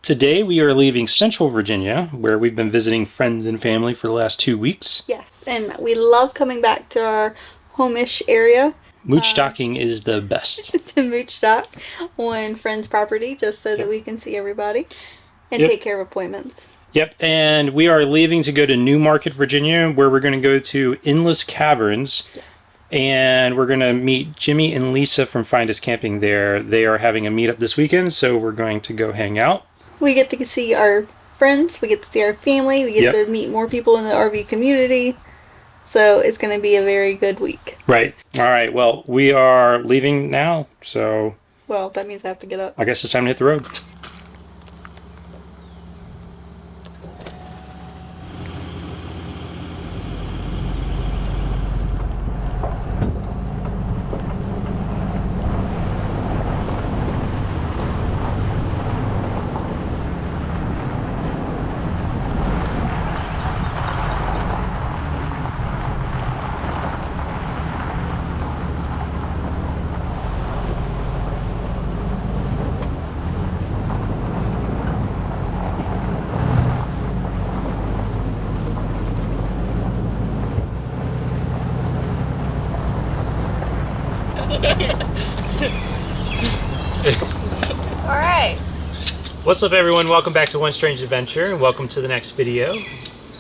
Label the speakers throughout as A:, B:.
A: Today we are leaving Central Virginia, where we've been visiting friends and family for the last 2 weeks.
B: Yes, and we love coming back to our home-ish area.
A: Mooch stocking is the best.
B: It's a mooch stock on friends' property, just so that we can see everybody and take care of appointments.
A: Yep, and we are leaving to go to New Market, Virginia, where we're going to go to Endless Caverns.
B: Yes.
A: And we're going to meet Jimmy and Lisa from Find Us Camping there. They are having a meetup this weekend, so we're going to go hang out.
B: We get to see our friends, we get to see our family, we get to meet more people in the RV community. So it's going to be a very good week.
A: Right. All right, well, we are leaving now, so...
B: Well, that means I have to get up.
A: I guess it's time to hit the road.
B: Alright.
A: What's up, everyone? Welcome back to One Strange Adventure, and welcome to the next video.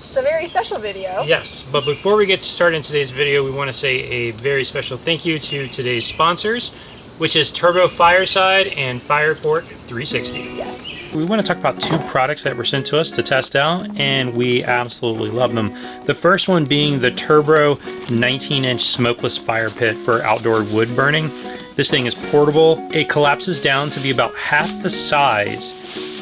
B: It's a very special video.
A: Yes, but before we get started in today's video, we want to say a very special thank you to today's sponsors, which is Turbo Fireside and Firefork 360.
B: Yes.
A: We want to talk about 2 products that were sent to us to test out, and we absolutely love them. The first one being the Turbo 19-inch smokeless fire pit for outdoor wood burning. This thing is portable. It collapses down to be about half the size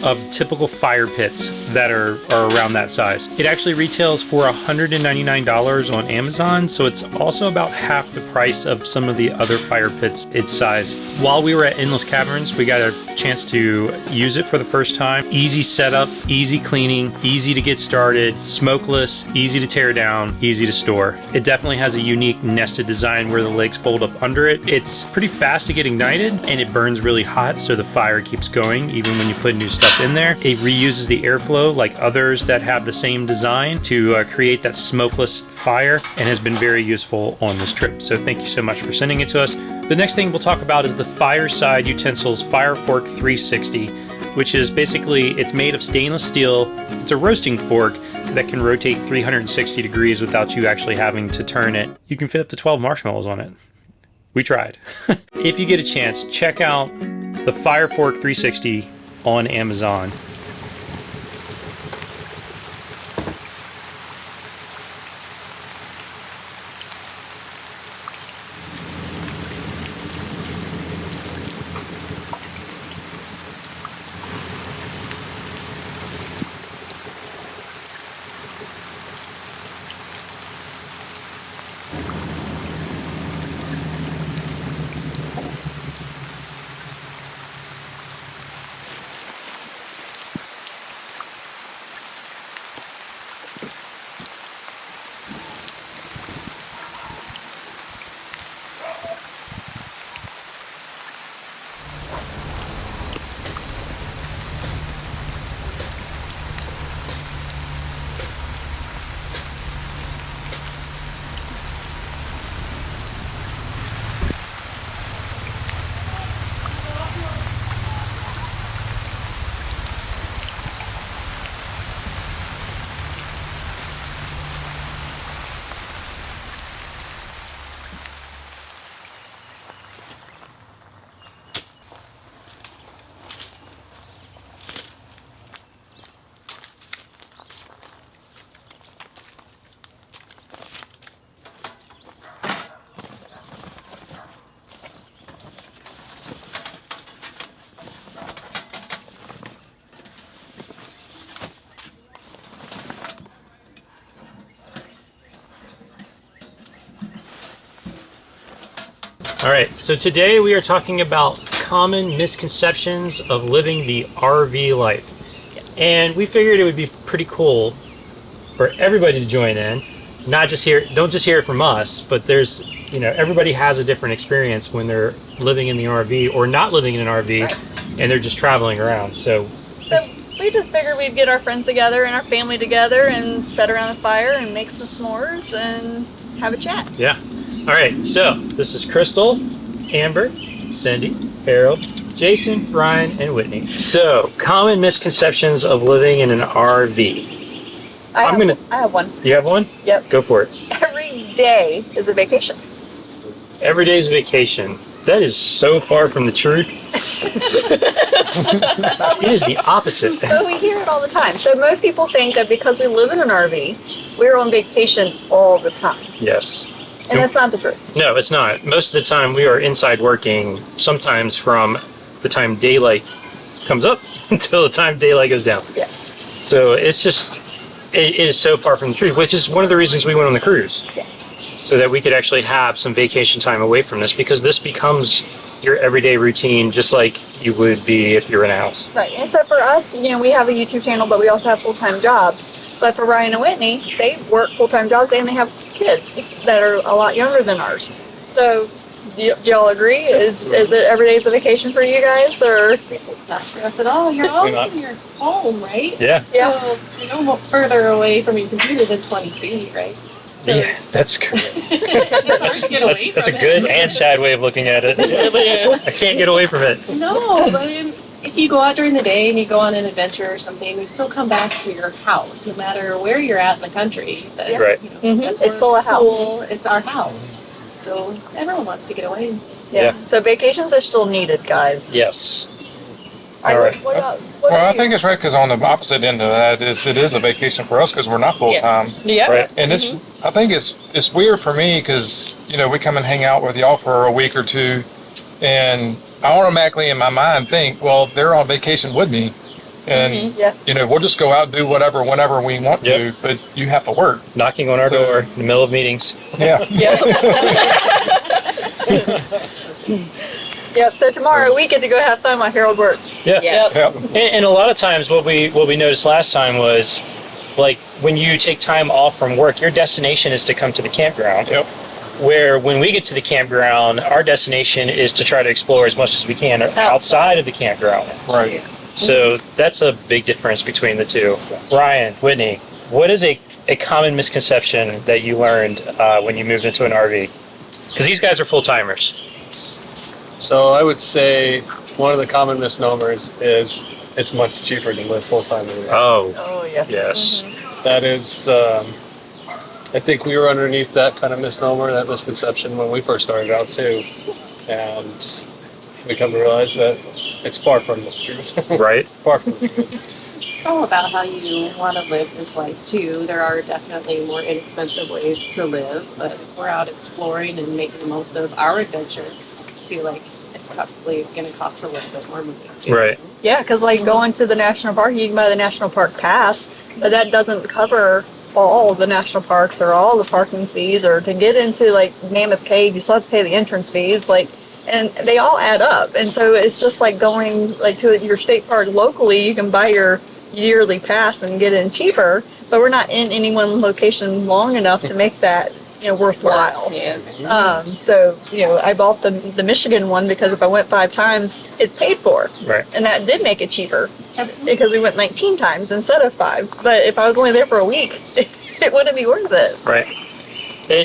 A: of typical fire pits that are around that size. It actually retails for $199 on Amazon, so it's also about half the price of some of the other fire pits its size. While we were at Endless Caverns, we got a chance to use it for the first time. Easy setup, easy cleaning, easy to get started, smokeless, easy to tear down, easy to store. It definitely has a unique nested design where the legs fold up under it. It's pretty fast to get ignited, and it burns really hot, so the fire keeps going even when you put new stuff in there. It reuses the airflow like others that have the same design to create that smokeless fire, and has been very useful on this trip. So thank you so much for sending it to us. The next thing we'll talk about is the Fireside Utensils Firefork 360, which is basically, it's made of stainless steel. It's a roasting fork that can rotate 360 degrees without you actually having to turn it. You can fit up to 12 marshmallows on it. We tried. If you get a chance, check out the Firefork 360 on Amazon. All right, so today we are talking about common misconceptions of living the RV life.
B: Yes.
A: And we figured it would be pretty cool for everybody to join in. Not just hear, don't just hear it from us, but there's, you know, everybody has a different experience when they're living in the RV or not living in an RV,
B: right,
A: and they're just traveling around. So
B: We just figured we'd get our friends together and our family together and sit around the fire and make some s'mores and have a chat.
A: Yeah. All right. So this is Crystal, Amber, Cindy, Harold, Jason, Ryan, and Whitney. So common misconceptions of living in an RV.
B: I have one.
A: You have one?
B: Yep.
A: Go for it.
B: Every day is a vacation.
A: Every day's a vacation. That is so far from the truth. It is the opposite.
B: But we hear it all the time. So most people think that because we live in an RV, we're on vacation all the time.
A: Yes.
B: And that's not the truth.
A: No, it's not. Most of the time we are inside working, sometimes from the time daylight comes up until the time daylight goes down.
B: Yes.
A: So it's just, it is so far from the truth, which is one of the reasons we went on the cruise.
B: Yes.
A: So that we could actually have some vacation time away from this, because this becomes your everyday routine, just like you would be if you're in a house.
B: Right. And so for us, you know, we have a YouTube channel, but we also have full-time jobs. But for Ryan and Whitney, they work full-time jobs and they have kids that are a lot younger than ours. So do y'all agree? Is it every day is a vacation for you guys, or?
C: Not for us at all. You're always in your home, right?
A: Yeah.
B: Yeah.
C: So you're no further away from your computer than 20 feet, right? So
A: Yeah, that's good.
C: it's hard to get away
A: That's a
C: from
A: good
C: it.
A: and sad way of looking at it.
C: It really is.
A: I can't get away from it.
C: No, but if you go out during the day and you go on an adventure or something, you still come back to your house, no matter where you're at in the country. But,
A: Right.
C: you know,
B: Mhm.
C: that's
B: It's
C: where
B: still a house.
C: school, it's our house. So everyone wants to get away.
A: Yeah.
B: So vacations are still needed, guys.
A: Yes.
B: All
A: right.
B: What about,
D: Well, I think it's right because on the opposite end of that is it is a vacation for us because we're not full time.
B: Yeah.
A: Right.
D: And it's I think it's weird for me because we come and hang out with y'all for a week or two, and I automatically in my mind think, well, they're on vacation with me, and
B: Yeah.
D: we'll just go out and do whatever whenever we want to,
A: Yep.
D: but you have to work.
A: Knocking on our
D: So-
A: door in the middle of meetings.
D: Yeah.
B: Yep. So tomorrow we get to go have fun while Harold works.
A: Yeah.
B: Yes.
D: Yep.
A: And a lot of times what we noticed last time was, like, when you take time off from work, your destination is to come to the campground.
D: Yep.
A: Where when we get to the campground, our destination is to try to explore as much as we can outside of the campground.
D: Right.
A: So that's a big difference between the two. Ryan, Whitney, what is a common misconception that you learned when you moved into an RV? Because these guys are full-timers.
E: So I would say one of the common misnomers is it's much cheaper to live full time.
A: Oh,
B: Oh yeah.
A: yes.
E: That is, I think we were underneath that kind of misnomer, that misconception when we first started out too, and we come to realize that it's far from the truth.
A: Right?
E: Far from the truth.
C: It's all about how you want to live this life too. There are definitely more inexpensive ways to live, but if we're out exploring and making the most of our adventure, I feel like it's probably going to cost a little bit more money too.
A: Right.
B: Yeah, because like going to the national park, you can buy the national park pass, but that doesn't cover all the national parks or all the parking fees. Or to get into like Mammoth Cave, you still have to pay the entrance fees. Like, and they all add up. And so it's just like going like to your state park locally. You can buy your yearly pass and get in cheaper, but we're not in any one location long enough to make that worthwhile.
C: Yeah.
B: So I bought the Michigan one because if I went 5 times, it's paid for.
A: Right.
B: And that did make it cheaper
C: Absolutely.
B: because we went 19 times instead of 5. But if I was only there for a week, it wouldn't be worth it.
A: Right.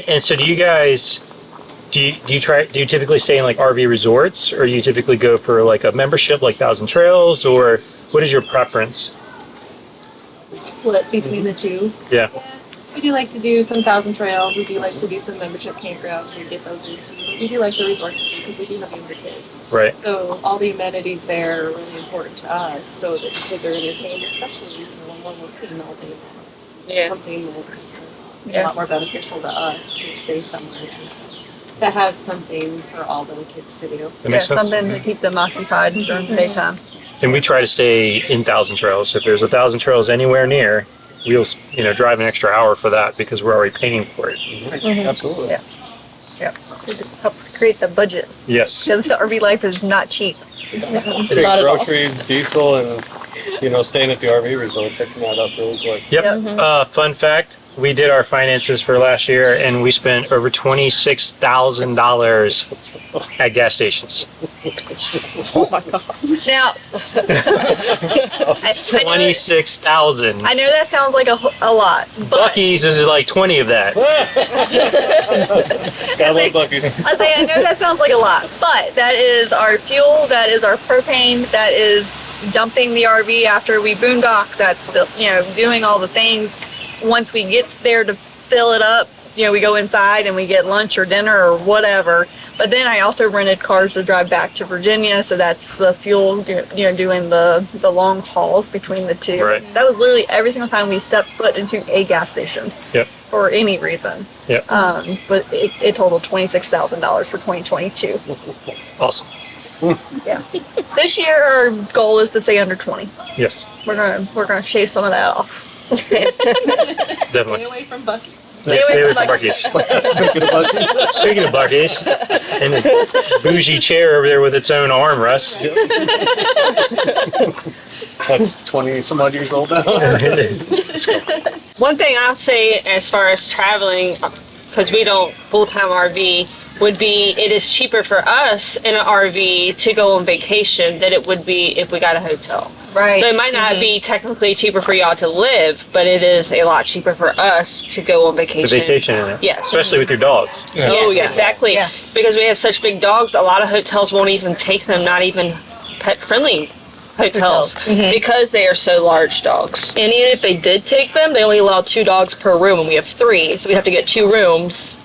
A: And so do you guys, do you typically stay in like RV resorts, or do you typically go for like a membership like Thousand Trails, or what is your preference?
C: Split between the two.
A: Yeah.
C: We do like to do some Thousand Trails. We do like to do some membership campgrounds and get those into. But we do like the resorts too because we do have younger kids.
A: Right.
C: So all the amenities there are really important to us so that the kids are entertained, especially when we're working all day long.
B: Yeah.
C: Something that's a lot more beneficial to us to stay somewhere that has something for all the kids to do.
A: That makes sense.
B: Something to keep them occupied during the daytime.
A: And we try to stay in Thousand Trails. If there's a Thousand Trails anywhere near, we'll drive an extra hour for that because we're already paying for it.
E: Absolutely.
B: Yeah. Yeah. It helps create the budget
A: Yes.
B: because the RV life is not cheap.
E: Take
B: Not at all.
E: groceries, diesel, and staying at the RV resorts, that can add up really quick.
A: Yep.
B: Yep.
A: Fun fact, we did our finances for last year, and we spent over $26,000 at gas stations.
B: Now, I know,
A: 26,000.
B: I know that sounds like a lot, but
A: Buc-ee's is like 20 of that.
E: Gotta love Buc-ee's.
B: I know that sounds like a lot, but that is our fuel, that is our propane, that is dumping the RV after we boondock, that's doing all the things. Once we get there to fill it up, we go inside and we get lunch or dinner or whatever. But then I also rented cars to drive back to Virginia, so that's the fuel, doing the long hauls between the two.
A: Right.
B: That was literally every single time we stepped foot into a gas station.
A: Yep.
B: For any reason.
A: Yep.
B: But it totaled $26,000 for 2022.
A: Awesome.
B: Yeah. This year our goal is to stay under 20.
A: Yes.
B: We're gonna shave some of that off.
C: Stay
A: Definitely.
C: away from Buc-ee's.
B: Stay
A: Stay
B: away
A: away
B: from
A: from Buc-ee's. Speaking of Buc-ee's, and a bougie chair over there with its own arm, Russ.
E: That's 20 some odd years old now.
F: One thing I'll say as far as traveling, because we don't full-time RV, would be it is cheaper for us in an RV to go on vacation than it would be if we got a hotel.
B: Right.
F: So it might not be technically cheaper for y'all to live, but it is a lot cheaper for us to go on
A: The
F: vacation.
A: vacation in it.
F: Yes.
A: Especially with your dogs.
D: Yeah.
F: Oh,
B: Yes,
F: yeah, exactly.
B: Yeah.
F: Because we have such big dogs, a lot of hotels won't even take them, not even pet-friendly hotels, because they are so large dogs.
G: And even if they did take them, they only allow 2 dogs per room, and we have 3, so we'd have to get 2 rooms.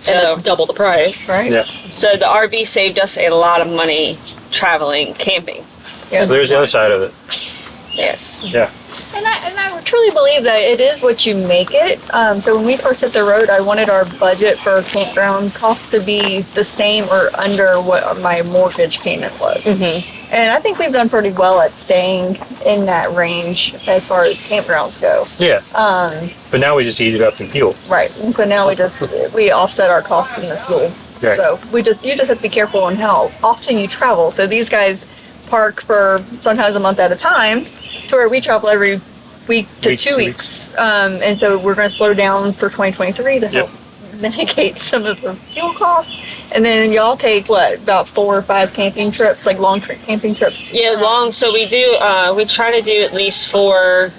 F: So,
G: And that's double the price.
B: Right.
A: Yeah.
F: so the RV saved us a lot of money traveling, camping.
B: Yeah.
A: So there's the other side of it.
F: Yes.
A: Yeah.
B: And I truly believe that it is what you make it. So when we first hit the road, I wanted our budget for campground costs to be the same or under what my mortgage payment was. And I think we've done pretty well at staying in that range as far as campgrounds go.
A: Yeah. But now we just eat it up in fuel.
B: Right. And so now we offset our costs in the fuel.
A: Right.
B: So you just have to be careful on how often you travel. So these guys park for sometimes a month at a time, to where we travel every week to 2 weeks. And so we're going to slow down for 2023 to help mitigate some of the fuel costs. And then y'all take about 4 or 5 camping trips, like long camping trips.
F: Yeah, long. So we do. We try to do at least 4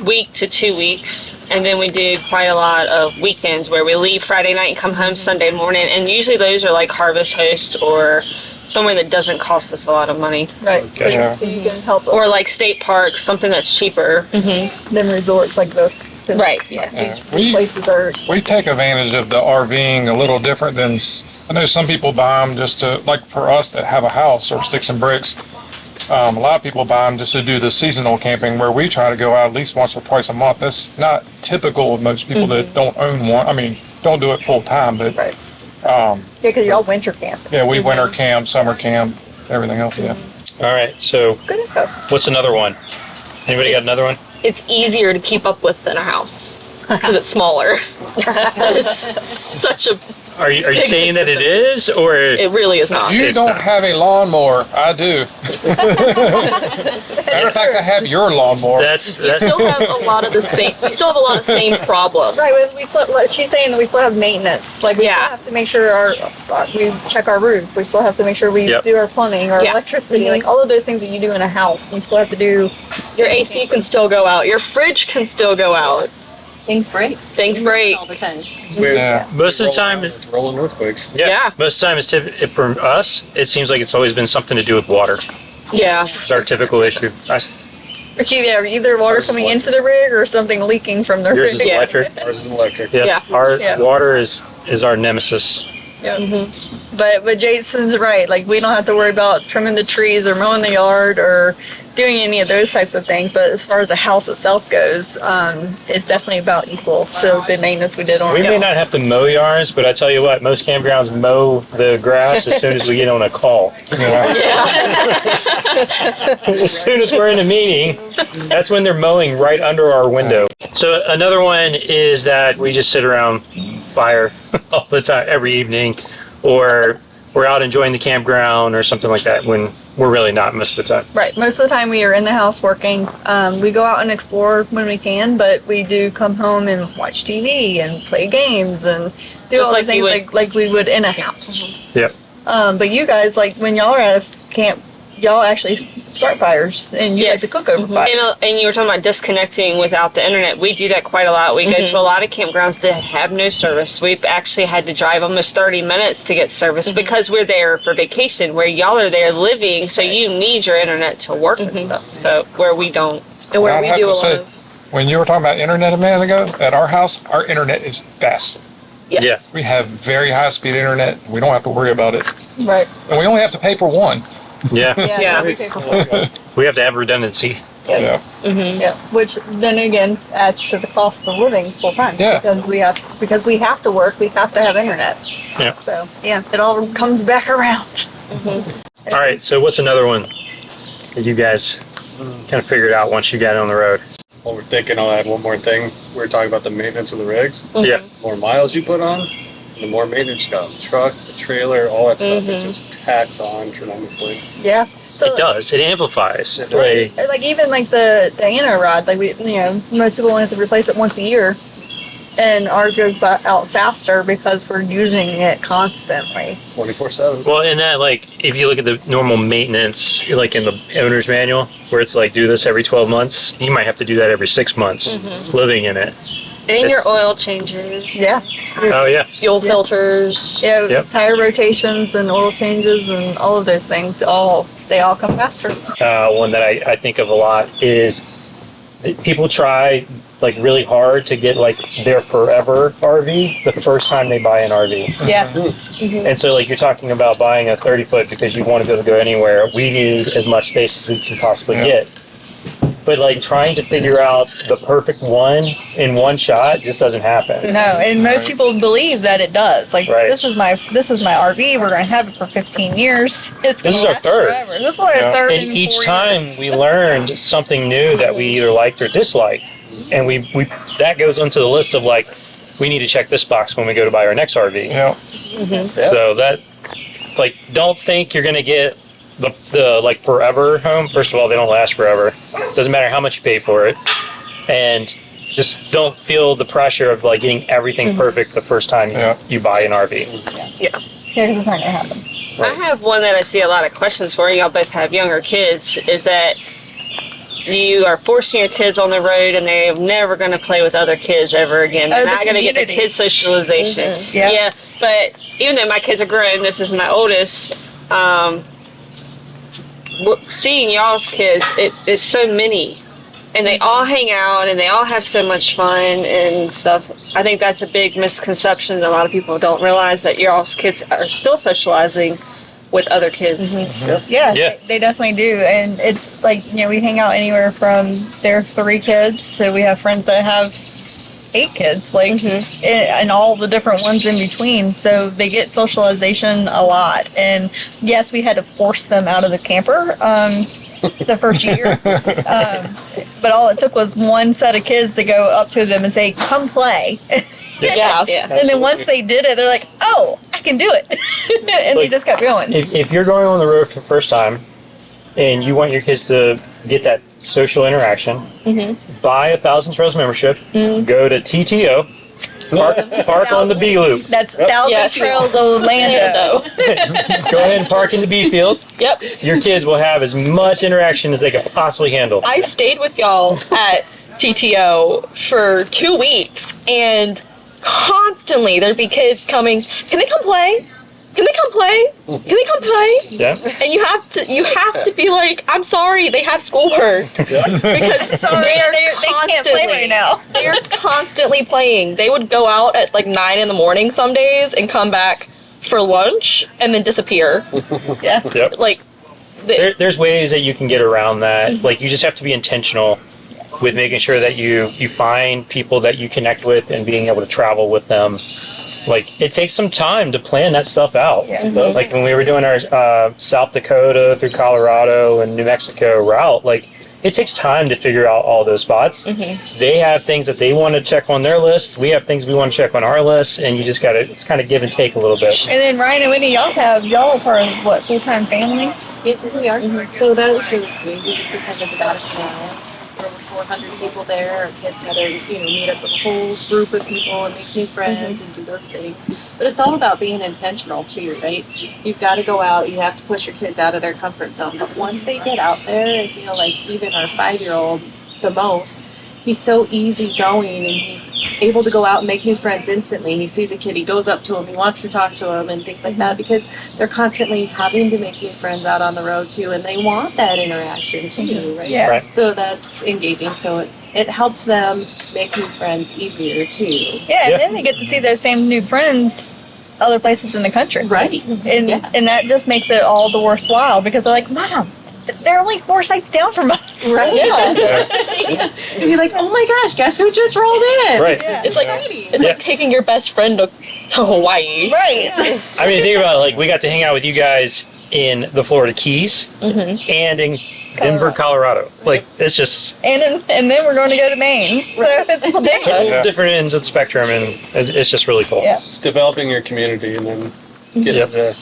F: week to 2 weeks, and then we do quite a lot of weekends where we leave Friday night and come home Sunday morning. And usually those are like Harvest Host or somewhere that doesn't cost us a lot of money,
B: Right.
D: Yeah.
B: So you can help
F: or like state parks, something that's cheaper.
B: them resorts like this. 'Cause
F: Right. Yeah.
B: these places are.
D: We take advantage of the RVing a little different than, I know some people buy them just to, like for us that have a house or sticks and bricks. A lot of people buy them just to do the seasonal camping, where we try to go out at least once or twice a month. That's not typical of most people that don't own one. I mean, don't do it full time, but
B: Right. Yeah, because y'all winter camp.
D: yeah, we winter camp, summer camp, everything else. Yeah.
A: All right. So
B: Good info.
A: what's another one? Anybody got another one?
G: It's easier to keep up with than a house because it's smaller. It's such a.
A: Are you saying that it is, or
G: It really is not.
D: You
A: It's
D: don't
A: not.
D: have a lawnmower. I do. Matter of fact, I have your lawnmower.
A: that's
G: We still have a lot of the same. We still have a lot of same problems.
B: Right, we still, she's saying that we still have maintenance. Like we still have to make sure we check our roof. We still have to make sure we
A: Yep.
B: do our plumbing, our
G: Yeah.
B: electricity, like all of those things that you do in a house. You still have to do.
G: Your AC can still go out. Your fridge can still go out.
C: Things break
G: Things break.
C: all the time.
D: Yeah.
A: most of the time.
E: Rolling earthquakes.
G: Yeah.
A: Most of the time, for us, it seems like it's always been something to do with water.
G: Yeah.
A: It's our typical issue.
B: Either water coming into the rig or something leaking from the
A: Yours
B: rig.
A: is electric.
E: Ours is electric.
A: Yeah.
G: Yeah.
A: Our
B: Yeah.
A: water is our nemesis.
B: Yeah. But Jason's right. Like we don't have to worry about trimming the trees or mowing the yard or doing any of those types of things. But as far as the house itself goes, it's definitely about equal to the maintenance we did on
A: We
B: it.
A: may not have to mow yards, but I tell you what, most campgrounds mow the grass as soon as we get on a call. As soon as we're in a meeting, that's when they're mowing right under our window. So another one is that we just sit around fire all the time, every evening, or we're out enjoying the campground or something like that when we're really not most of the time.
B: Right. Most of the time we are in the house working. We go out and explore when we can, but we do come home and watch TV and play games and do
F: Just
B: all
F: like
B: the
F: you
B: things
F: would.
B: like we would in a house.
A: Yep.
B: But you guys, like when y'all are at a camp, y'all actually start fires and you like
F: Yes.
B: to cook over fires.
F: And you were talking about disconnecting without the internet. We do that quite a lot. We go to a lot of campgrounds that have no service. We've actually had to drive almost 30 minutes to get service because we're there for vacation, where y'all are there living, so you need your internet to work and stuff. So where we don't.
G: And where
D: I'd
G: we
D: have
G: do
D: to
G: a lot
D: say,
G: of.
D: when you were talking about internet a minute ago, at our house, our internet is fast.
G: Yes.
A: Yeah.
D: We have very high speed internet. We don't have to worry about it.
B: Right.
D: And we only have to pay for one.
A: Yeah.
G: Yeah.
B: we pay for it.
A: We have to have redundancy.
D: Yeah.
B: Yeah, which then again adds to the cost of living full time.
D: Yeah.
B: Because we have to work, we have to have internet.
A: Yeah.
B: So yeah, it all comes back around.
A: All right. So what's another one that you guys kind of figured out once you got on the road?
E: While we're thinking, I'll add one more thing. We were talking about the maintenance of the rigs.
A: Yeah.
E: The more miles you put on, the more maintenance you got. The truck, the trailer, all that stuff. It just tacks on tremendously.
B: Yeah. So
A: It does. It amplifies.
E: Right.
B: like even like the anno rod, like most people want to replace it once a year, and ours goes out faster because we're using it constantly.
E: 24/7.
A: Well, in that, like, if you look at the normal maintenance, like in the owner's manual, where it's like do this every 12 months, you might have to do that every 6 months living in it.
F: And your oil changes.
B: Yeah.
A: Oh, yeah.
G: Fuel filters.
B: Yeah.
A: Yep.
B: Tire rotations and oil changes and all of those things, they all come faster.
A: One that I think of a lot is that people try like really hard to get like their forever RV the first time they buy an RV.
B: Yeah.
A: And so like you're talking about buying a 30-foot because you want to be able to go anywhere. We need as much space as we can possibly get. But like trying to figure out the perfect one in one shot just doesn't happen.
B: No, and most people believe that it does. Like
A: Right.
B: this is my RV. We're going to have it for 15 years. It's
A: This
B: gonna
A: is our
B: last
A: third.
B: Forever. This is our
D: Yeah.
B: third.
A: And
B: in
A: each
B: 4
A: time
B: years.
A: we learned something new that we either liked or disliked. And we that goes onto the list of like, we need to check this box when we go to buy our next RV.
D: Yeah.
A: So that, like, don't think you're gonna get the like forever home. First of all, they don't last forever. Doesn't matter how much you pay for it, and just don't feel the pressure of like getting everything perfect the first time you buy an RV.
B: Yeah, 'cause it's not going to happen.
F: I have one that I see a lot of questions for. Y'all both have younger kids. Is that you are forcing your kids on the road and they're never going to play with other kids ever again. They're
B: the
F: not going to get the
B: community.
F: kid socialization.
B: Yeah.
F: But even though my kids are grown, this is my oldest. Seeing y'all's kids, it is so many. And they all hang out and they all have so much fun and stuff. I think that's a big misconception. A lot of people don't realize that y'all's kids are still socializing with other kids.
B: Yeah,
A: Yeah.
B: They definitely do. And it's like, we hang out anywhere from their 3 kids to we have friends that have 8 kids, like, and all the different ones in between. So they get socialization a lot. And yes, we had to force them out of the camper the first year. But all it took was one set of kids to go up to them and say, come play.
G: Yeah.
B: And then once they did it, they're like, oh, I can do it. And they
A: Like,
B: just kept going.
A: If you're going on the road for the first time and you want your kids to get that social interaction, buy a Thousand Trails membership, go to TTO, park on the B Loop.
B: That's Thousand
G: Yes.
B: Trails Orlando.
A: Go ahead and park in the B field.
G: Yep.
A: Your kids will have as much interaction as they could possibly handle.
G: I stayed with y'all at TTO for 2 weeks, and constantly there'd be kids coming. Can they come play? Can they come play? Can they come play?
A: Yeah.
G: And you have to be like, I'm sorry, they have schoolwork because
B: Sorry,
G: they're
B: they can't play right now.
G: They're constantly playing. They would go out at like 9 in the morning some days and come back for lunch and then disappear.
B: Yeah.
A: Yep.
G: Like,
A: There's ways that you can get around that. Like, you just have to be intentional with making sure that you find people that you connect with and being able to travel with them. Like, it takes some time to plan that stuff out.
B: Yeah.
A: Like, when we were doing our South Dakota through Colorado and New Mexico route, like, it takes time to figure out all those spots. They have things that they want to check on their list. We have things we want to check on our list, and you just gotta, it's kind of give and take a little bit.
B: And then Ryan and Whitney, y'all are part of what, full-time families?
C: Yeah, we are. So that was really great. We just attended the Goddess Now. There were over 400 people there. Our kids got to, meet up with a whole group of people and make new friends and do those things. But it's all about being intentional too, right? You've got to go out. You have to push your kids out of their comfort zone. But once they get out there, I feel like even our 5-year-old, the most, he's so easygoing and he's able to go out and make new friends instantly. He sees a kid, he goes up to him, he wants to talk to him and things like that because they're constantly having to make new friends out on the road too, and they want that interaction too, right?
G: Yeah.
A: Right.
C: So that's engaging. So it helps them make new friends easier too.
G: Yeah, and then they get to see those same new friends other places in the country.
C: Right.
G: And and that just makes it all the worthwhile because they're like, Mom, they're only 4 sites down from us.
C: Right. Yeah. And you're like, oh my gosh, guess who just rolled in?
A: Right.
G: Yeah.
C: It's
G: It's like taking your best friend to Hawaii. Right.
A: I mean, think about it. Like, we got to hang out with you guys in the Florida Keys and in Denver, Colorado. Like, it's just
G: And then we're going to go to Maine. So it's
A: so different ends of the spectrum, and it's just really cool.
G: Yeah.
E: It's developing your community and then getting to,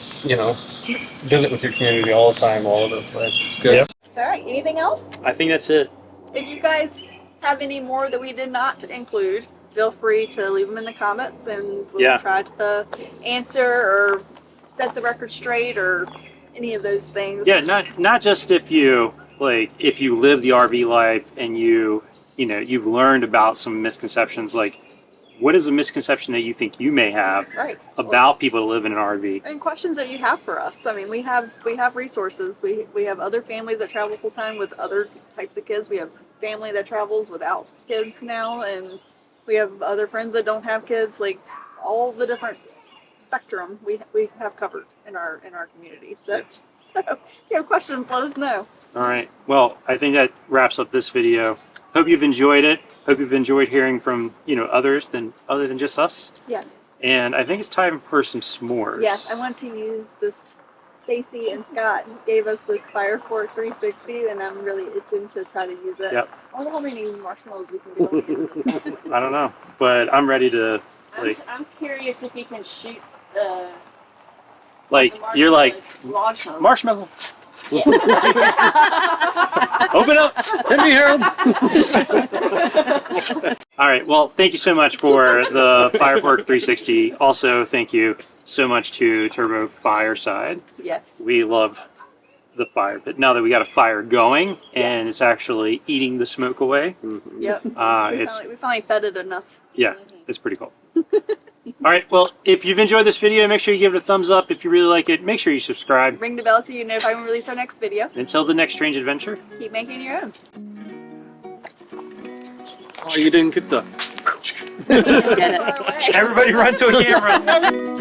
E: visit with your community all the time, all over the place. It's good.
A: Yep.
B: All right. Anything else?
A: I think that's it.
B: If you guys have any more that we did not include, feel free to leave them in the comments and we'll try to answer or set the record straight or any of those things.
A: Yeah, not just if you live the RV life and you've learned about some misconceptions. Like, what is a misconception that you think you may have about people that live in an RV?
B: And questions that you have for us. I mean, we have resources. We have other families that travel full time with other types of kids. We have family that travels without kids now, and we have other friends that don't have kids. Like, all the different spectrum we have covered in our community. So if you have questions, let us know.
A: All right. Well, I think that wraps up this video. Hope you've enjoyed it. Hope you've enjoyed hearing from other than just us.
B: Yes.
A: And I think it's time for some s'mores.
B: Yes, I want to use this. Stacy and Scott gave us this Firefork 360, and I'm really itching to try to use it.
A: Yep.
B: I don't know how many marshmallows we can get on.
A: I don't know, but I'm ready to
F: I'm curious if you can shoot
A: you're like
F: marshmallows.
A: marshmallow.
F: Yeah.
A: Open up. Let me hear 'em. All right. Well, thank you so much for the Firefork 360. Also, thank you so much to Turbo Fireside.
B: Yes.
A: We love the fire pit. Now that we got a fire going and it's actually eating the smoke away.
B: Yep. We finally fed it enough.
A: Yeah, it's pretty cool. All right. Well, if you've enjoyed this video, make sure you give it a thumbs up. If you really like it, make sure you subscribe.
B: Ring the bell so you know if I release our next video.
A: Until the next strange adventure.
B: Keep making your own.
A: Oh, you didn't get the. Everybody run to a camera.